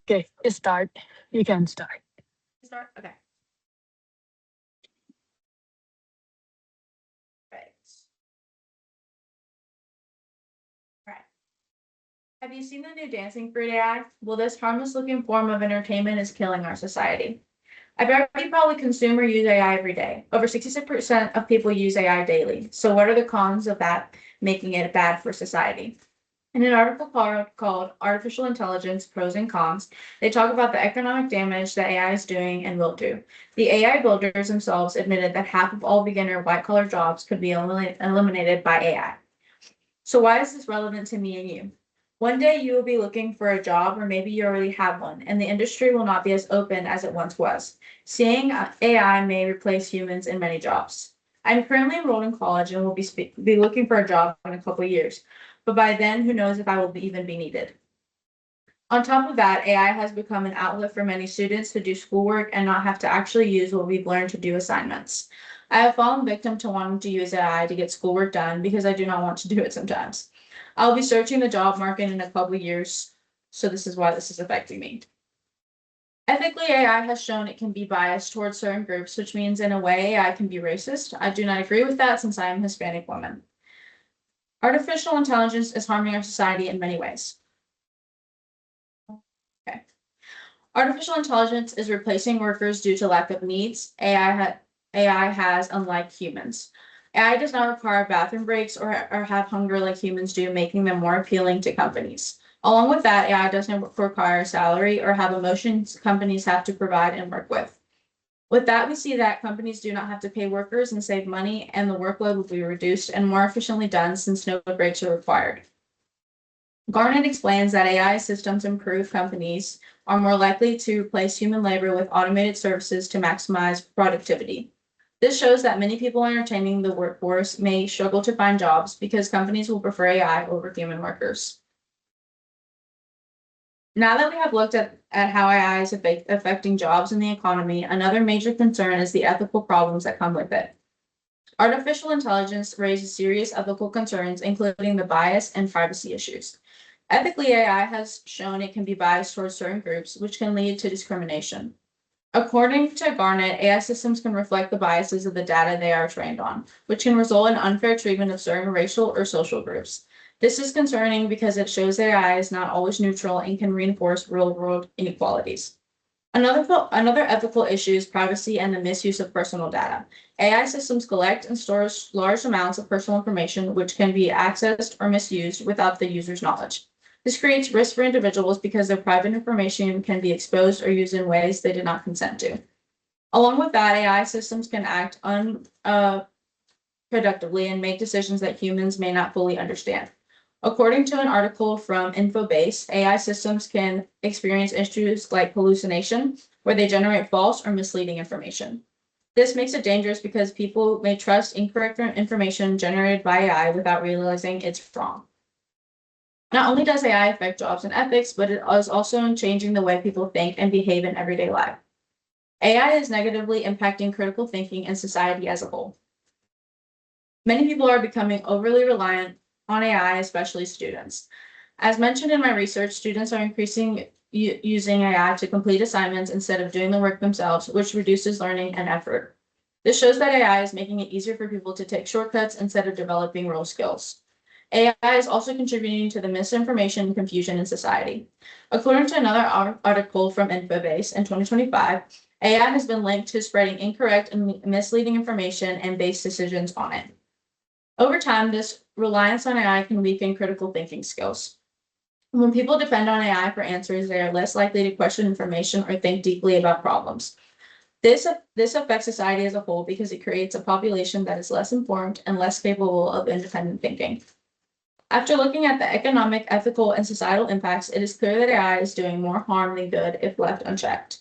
Okay, start. You can start. Start? Okay. Right. Right. Have you seen the new Dancing Fruit AI? Well, this harmless looking form of entertainment is killing our society. I bet you probably consume or use AI every day. Over 66% of people use AI daily. So, what are the cons of that making it bad for society? In an article called Artificial Intelligence Pros and Cons, they talk about the economic damage that AI is doing and will do. The AI builders themselves admitted that half of all beginner white collar jobs could be eliminated by AI. So, why is this relevant to me and you? One day you will be looking for a job, or maybe you already have one, and the industry will not be as open as it once was. Seeing AI may replace humans in many jobs. I'm currently enrolled in college and will be looking for a job in a couple of years, but by then, who knows if I will even be needed. On top of that, AI has become an outlet for many students to do schoolwork and not have to actually use what we've learned to do assignments. I have fallen victim to wanting to use AI to get schoolwork done because I do not want to do it sometimes. I'll be searching the job market in a couple years, so this is why this is affecting me. Ethically, AI has shown it can be biased towards certain groups, which means in a way AI can be racist. I do not agree with that since I am a Hispanic woman. Artificial intelligence is harming our society in many ways. Okay. Artificial intelligence is replacing workers due to lack of needs AI has, unlike humans. AI does not require bathroom breaks or have hunger like humans do, making them more appealing to companies. Along with that, AI doesn't require salary or have emotions companies have to provide and work with. With that, we see that companies do not have to pay workers and save money, and the workload will be reduced and more efficiently done since no breaks are required. Garnet explains that AI systems improve companies are more likely to replace human labor with automated services to maximize productivity. This shows that many people entertaining the workforce may struggle to find jobs because companies will prefer AI over human workers. Now that we have looked at how AI is affecting jobs and the economy, another major concern is the ethical problems that come with it. Artificial intelligence raises serious ethical concerns, including the bias and privacy issues. Ethically, AI has shown it can be biased towards certain groups, which can lead to discrimination. According to Garnet, AI systems can reflect the biases of the data they are trained on, which can result in unfair treatment of certain racial or social groups. This is concerning because it shows that AI is not always neutral and can reinforce real-world inequalities. Another ethical issue is privacy and the misuse of personal data. AI systems collect and store large amounts of personal information, which can be accessed or misused without the user's knowledge. This creates risk for individuals because their private information can be exposed or used in ways they did not consent to. Along with that, AI systems can act unproductively and make decisions that humans may not fully understand. According to an article from Infobase, AI systems can experience issues like hallucination, where they generate false or misleading information. This makes it dangerous because people may trust incorrect information generated by AI without realizing it's wrong. Not only does AI affect jobs and ethics, but it is also changing the way people think and behave in everyday life. AI is negatively impacting critical thinking and society as a whole. Many people are becoming overly reliant on AI, especially students. As mentioned in my research, students are increasing using AI to complete assignments instead of doing the work themselves, which reduces learning and effort. This shows that AI is making it easier for people to take shortcuts instead of developing real skills. AI is also contributing to the misinformation and confusion in society. According to another article from Infobase in 2025, AI has been linked to spreading incorrect and misleading information and based decisions on it. Over time, this reliance on AI can weaken critical thinking skills. When people depend on AI for answers, they are less likely to question information or think deeply about problems. This affects society as a whole because it creates a population that is less informed and less capable of independent thinking. After looking at the economic, ethical, and societal impacts, it is clear that AI is doing more harm than good if left unchecked.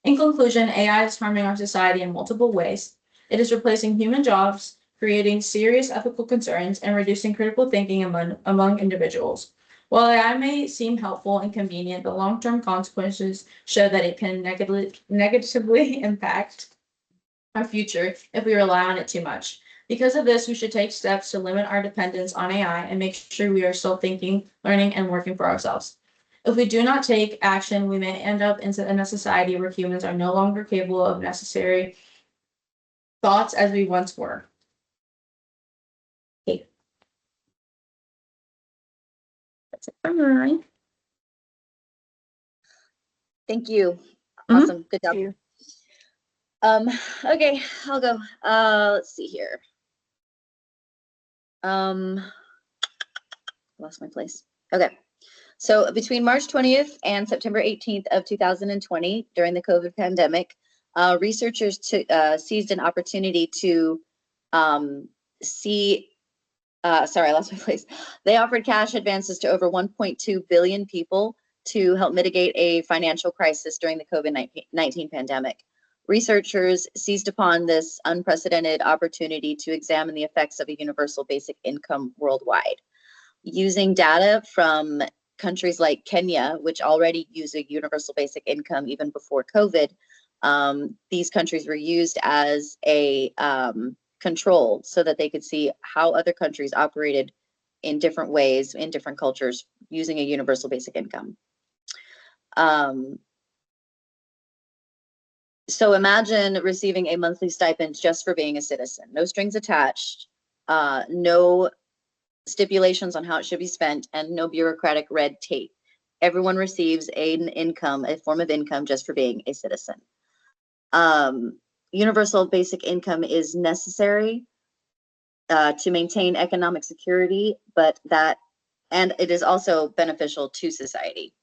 In conclusion, AI is harming our society in multiple ways. It is replacing human jobs, creating serious ethical concerns, and reducing critical thinking among individuals. While AI may seem helpful and convenient, the long-term consequences show that it can negatively impact our future if we rely on it too much. Because of this, we should take steps to limit our dependence on AI and make sure we are still thinking, learning, and working for ourselves. If we do not take action, we may end up in a society where humans are no longer capable of necessary thoughts as we once were. Okay. That's it for mine. Thank you. Mhm. Awesome. Good job. Thank you. Okay, I'll go. Let's see here. Lost my place. Okay. So between March 20th and September 18th of 2020, during the COVID pandemic, researchers seized an opportunity to sorry, I lost my place. They offered cash advances to over 1.2 billion people to help mitigate a financial crisis during the COVID-19 pandemic. Researchers seized upon this unprecedented opportunity to examine the effects of a universal basic income worldwide. Using data from countries like Kenya, which already use a universal basic income even before COVID, these countries were used as a control so that they could see how other countries operated in different ways, in different cultures, using a universal basic income. So imagine receiving a monthly stipend just for being a citizen, no strings attached, no stipulations on how it should be spent, and no bureaucratic red tape. Everyone receives an income, a form of income, just for being a citizen. Universal basic income is necessary to maintain economic security, and it is also beneficial to society.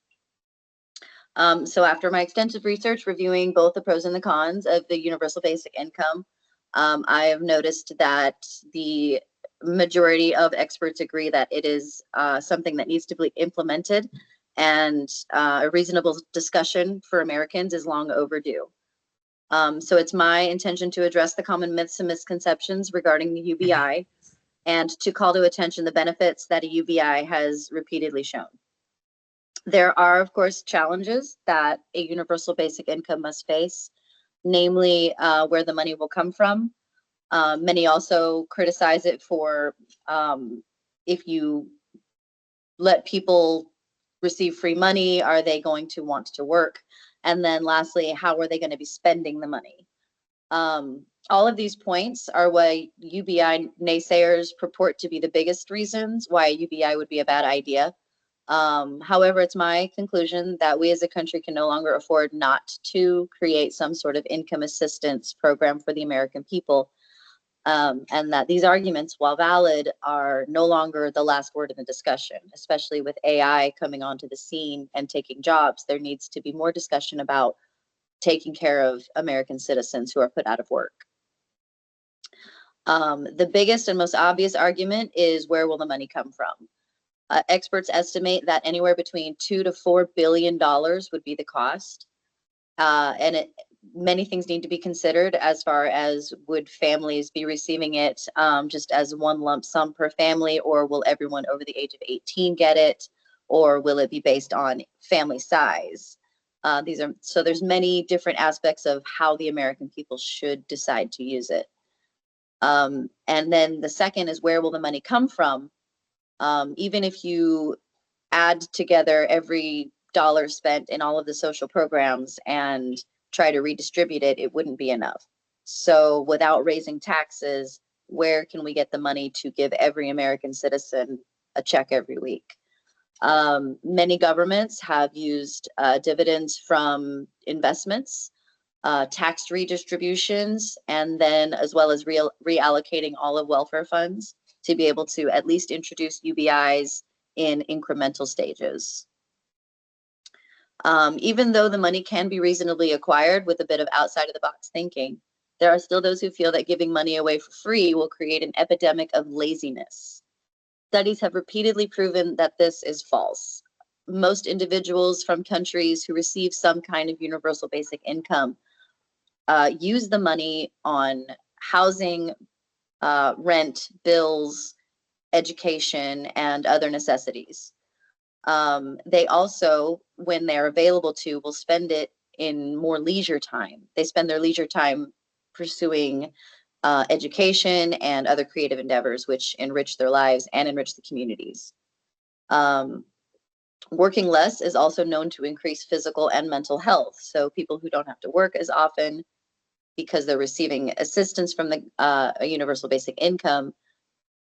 So after my extensive research reviewing both the pros and the cons of the universal basic income, I have noticed that the majority of experts agree that it is something that needs to be implemented, and a reasonable discussion for Americans is long overdue. So it's my intention to address the common myths and misconceptions regarding the UBI and to call to attention the benefits that a UBI has repeatedly shown. There are, of course, challenges that a universal basic income must face, namely where the money will come from. Many also criticize it for if you let people receive free money, are they going to want to work? And then lastly, how are they going to be spending the money? All of these points are why UBI naysayers purport to be the biggest reasons why UBI would be a bad idea. However, it's my conclusion that we as a country can no longer afford not to create some sort of income assistance program for the American people. And that these arguments, while valid, are no longer the last word in the discussion, especially with AI coming onto the scene and taking jobs. There needs to be more discussion about taking care of American citizens who are put out of work. The biggest and most obvious argument is, where will the money come from? Experts estimate that anywhere between $2 to $4 billion would be the cost. And many things need to be considered as far as, would families be receiving it just as one lump sum per family, or will everyone over the age of 18 get it, or will it be based on family size? So there's many different aspects of how the American people should decide to use it. And then the second is, where will the money come from? Even if you add together every dollar spent in all of the social programs and try to redistribute it, it wouldn't be enough. So without raising taxes, where can we get the money to give every American citizen a check every week? Many governments have used dividends from investments, tax redistributions, and then as well as reallocating all of welfare funds to be able to at least introduce UBIs in incremental stages. Even though the money can be reasonably acquired with a bit of outside of the box thinking, there are still those who feel that giving money away for free will create an epidemic of laziness. Studies have repeatedly proven that this is false. Most individuals from countries who receive some kind of universal basic income use the money on housing, rent, bills, education, and other necessities. They also, when they're available to, will spend it in more leisure time. They spend their leisure time pursuing education and other creative endeavors, which enrich their lives and enrich the communities. Working less is also known to increase physical and mental health. So people who don't have to work as often because they're receiving assistance from the a universal basic income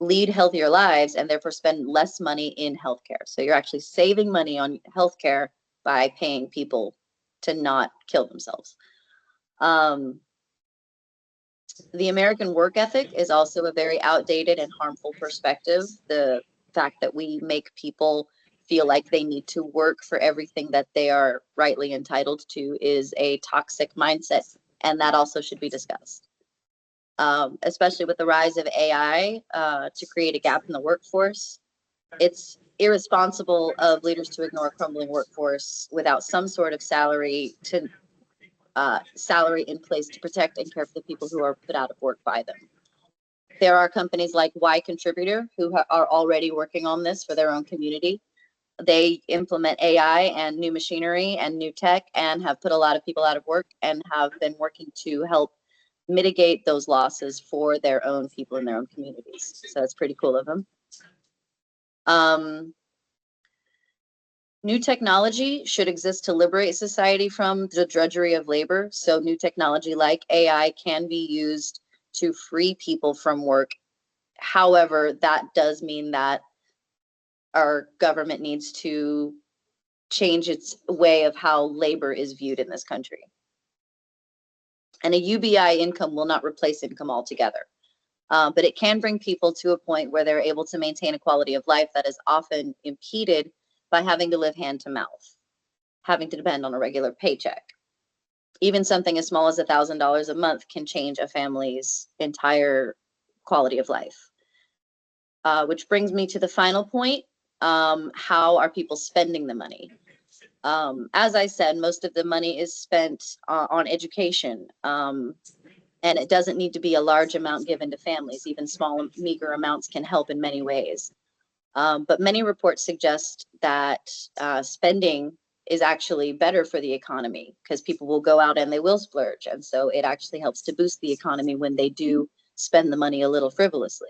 lead healthier lives and therefore spend less money in healthcare. So you're actually saving money on healthcare by paying people to not kill themselves. The American work ethic is also a very outdated and harmful perspective. The fact that we make people feel like they need to work for everything that they are rightly entitled to is a toxic mindset, and that also should be discussed. Especially with the rise of AI to create a gap in the workforce, it's irresponsible of leaders to ignore a crumbling workforce without some sort of salary in place to protect and care for the people who are put out of work by them. There are companies like Y Contributor who are already working on this for their own community. They implement AI and new machinery and new tech and have put a lot of people out of work and have been working to help mitigate those losses for their own people in their own communities. So it's pretty cool of them. New technology should exist to liberate society from the drudgery of labor. So new technology like AI can be used to free people from work. However, that does mean that our government needs to change its way of how labor is viewed in this country. And a UBI income will not replace income altogether. But it can bring people to a point where they're able to maintain a quality of life that is often impeded by having to live hand to mouth, having to depend on a regular paycheck. Even something as small as $1,000 a month can change a family's entire quality of life. Which brings me to the final point. How are people spending the money? As I said, most of the money is spent on education. And it doesn't need to be a large amount given to families. Even small, meager amounts can help in many ways. But many reports suggest that spending is actually better for the economy because people will go out and they will splurge. And so it actually helps to boost the economy when they do spend the money a little frivolously.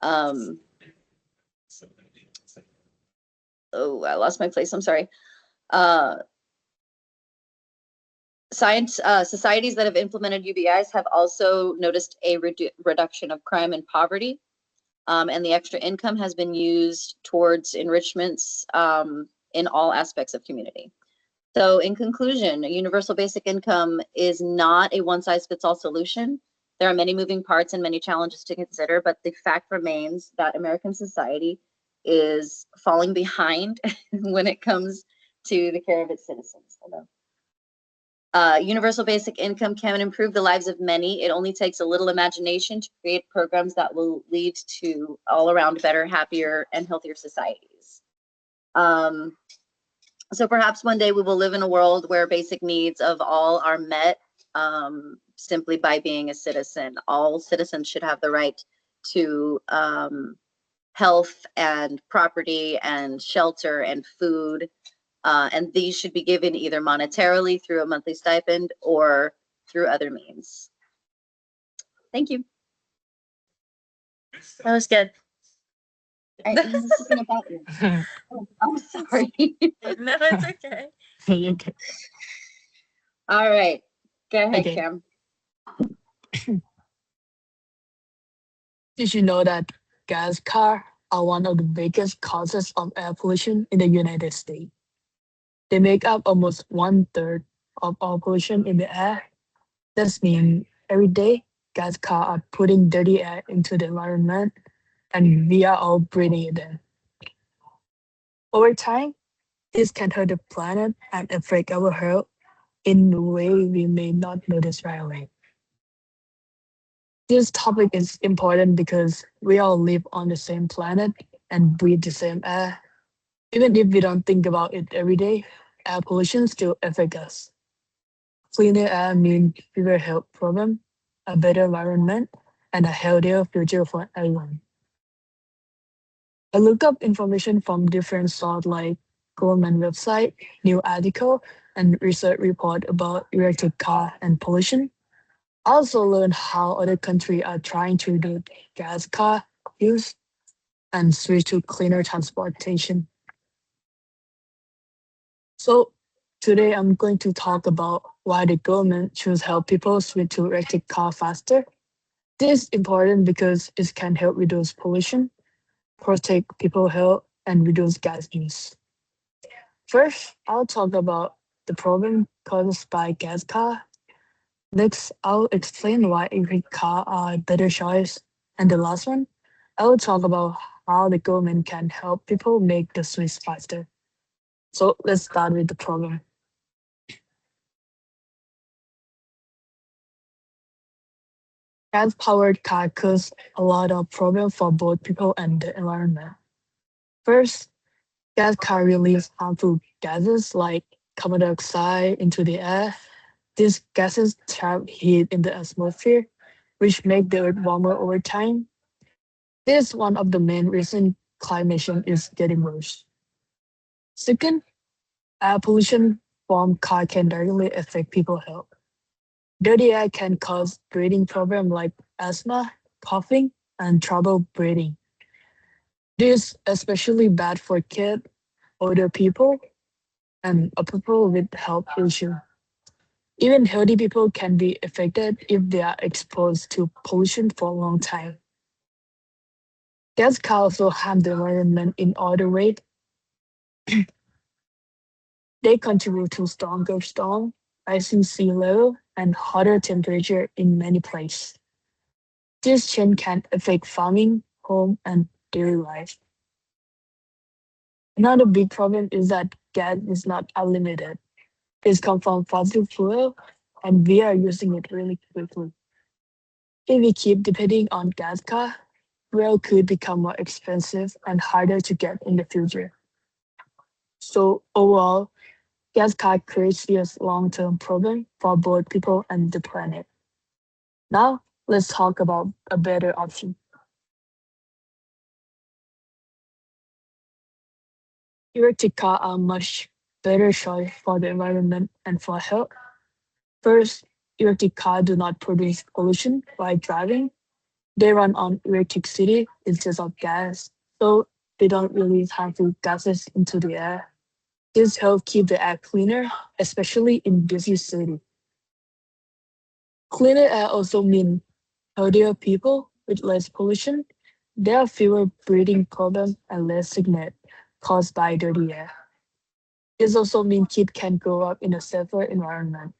Oh, I lost my place. I'm sorry. Societies that have implemented UBIs have also noticed a reduction of crime and poverty. And the extra income has been used towards enrichments in all aspects of community. So in conclusion, a universal basic income is not a one-size-fits-all solution. There are many moving parts and many challenges to consider, but the fact remains that American society is falling behind when it comes to the care of its citizens. Universal basic income can improve the lives of many. It only takes a little imagination to create programs that will lead to all around better, happier, and healthier societies. So perhaps one day we will live in a world where basic needs of all are met simply by being a citizen. All citizens should have the right to health and property and shelter and food. And these should be given either monetarily through a monthly stipend or through other means. Thank you. That was good. I was talking about you. Oh, I'm sorry. No, it's okay. Okay. All right. Go ahead, Okay. Cam. Did you know that gas cars are one of the biggest causes of air pollution in the United States? They make up almost 1/3 of all pollution in the air. This means every day, gas cars are putting dirty air into the environment, and we are all breathing it in. Over time, this can hurt the planet and affect our health in a way we may not notice right away. This topic is important because we all live on the same planet and breathe the same air. Even if we don't think about it every day, air pollution still affects us. Cleaner air means fewer health problems, a better environment, and a healthier future for everyone. I looked up information from different sources like government website, news article, and research report about electric car and pollution. I also learned how other countries are trying to reduce gas car use and switch to cleaner transportation. So today I'm going to talk about why the government should help people switch to electric car faster. This is important because it can help reduce pollution, protect people's health, and reduce gas use. First, I'll talk about the problem caused by gas car. Next, I'll explain why electric car are a better choice. And the last one, I will talk about how the government can help people make the switch faster. So let's start with the problem. Gas-powered car cause a lot of problems for both people and the environment. First, gas car release harmful gases like carbon dioxide into the air. These gases trap heat in the atmosphere, which make the earth warmer over time. This is one of the main reasons climate change is getting worse. Second, air pollution from car can directly affect people's health. Dirty air can cause breathing problems like asthma, coughing, and trouble breathing. This is especially bad for kids, older people, and people with health issues. Even healthy people can be affected if they are exposed to pollution for a long time. Gas can also harm the environment in other ways. They contribute to stronger storm, rising sea level, and hotter temperature in many places. This change can affect farming, home, and daily life. Another big problem is that gas is not unlimited. It comes from fossil fuel, and we are using it really quickly. If we keep depending on gas car, fuel could become more expensive and harder to get in the future. So overall, gas car creates serious long-term problem for both people and the planet. Now, let's talk about a better option. Electric cars are much better choice for the environment and for health. First, electric cars do not produce pollution while driving. They run on electricity instead of gas, so they don't release harmful gases into the air. This helps keep the air cleaner, especially in busy cities. Cleaner air also means healthier people with less pollution. There are fewer breathing problems and less sickness caused by dirty air. This also means kids can grow up in a safer environment.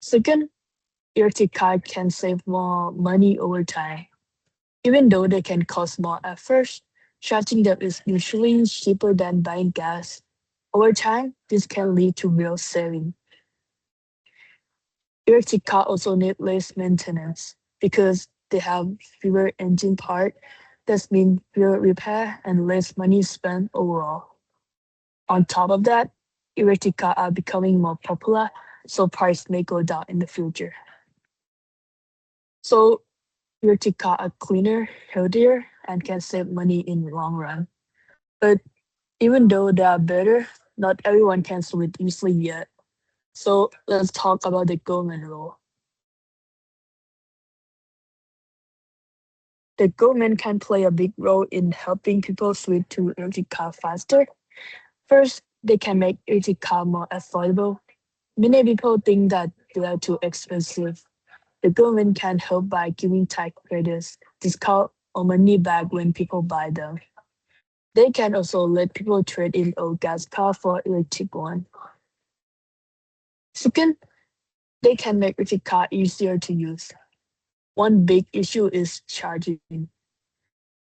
Second, electric cars can save more money over time. Even though they can cost more at first, charging them is usually cheaper than buying gas. Over time, this can lead to real saving. Electric cars also need less maintenance because they have fewer engine parts. That means fewer repair and less money spent overall. On top of that, electric cars are becoming more popular, so price may go down in the future. So electric cars are cleaner, healthier, and can save money in the long run. But even though they are better, not everyone can switch easily yet. So let's talk about the government role. The government can play a big role in helping people switch to electric car faster. First, they can make electric car more affordable. Many people think that they are too expensive. The government can help by giving tax credits, discount, or money back when people buy them. They can also let people trade in old gas car for electric one. Second, they can make electric car easier to use. One big issue is charging.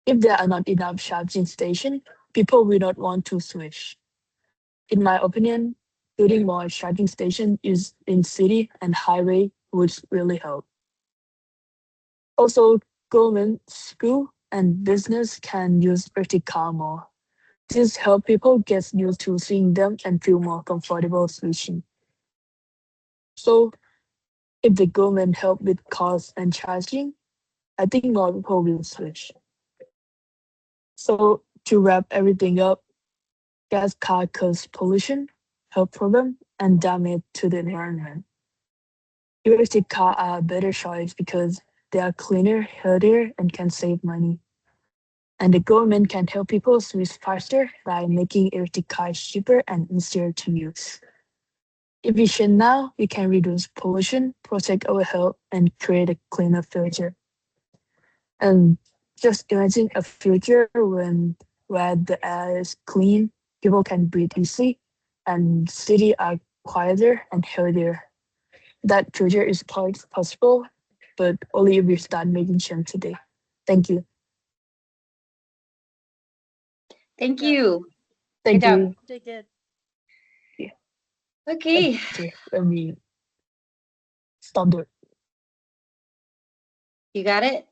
If there are not enough charging stations, people will not want to switch. In my opinion, building more charging stations is in city and highway would really help. Also, government, school, and business can use electric car more. This help people get used to seeing them and feel more comfortable switching. So, if the government help with cost and charging, I think more people will switch. So, to wrap everything up, gas car cause pollution, health problem, and damage to the environment. Electric cars are a better choice because they are cleaner, healthier, and can save money. And the government can help people switch faster by making electric cars cheaper and easier to use. If we change now, we can reduce pollution, protect our health, and create a cleaner future. And just imagine a future where the air is clean, people can breathe easily, and cities are quieter and healthier. That future is quite possible, but only if we start making change today. Thank you. Thank Yeah. you. Thank job. you. They did. Okay. Okay, let me stop there. You got it?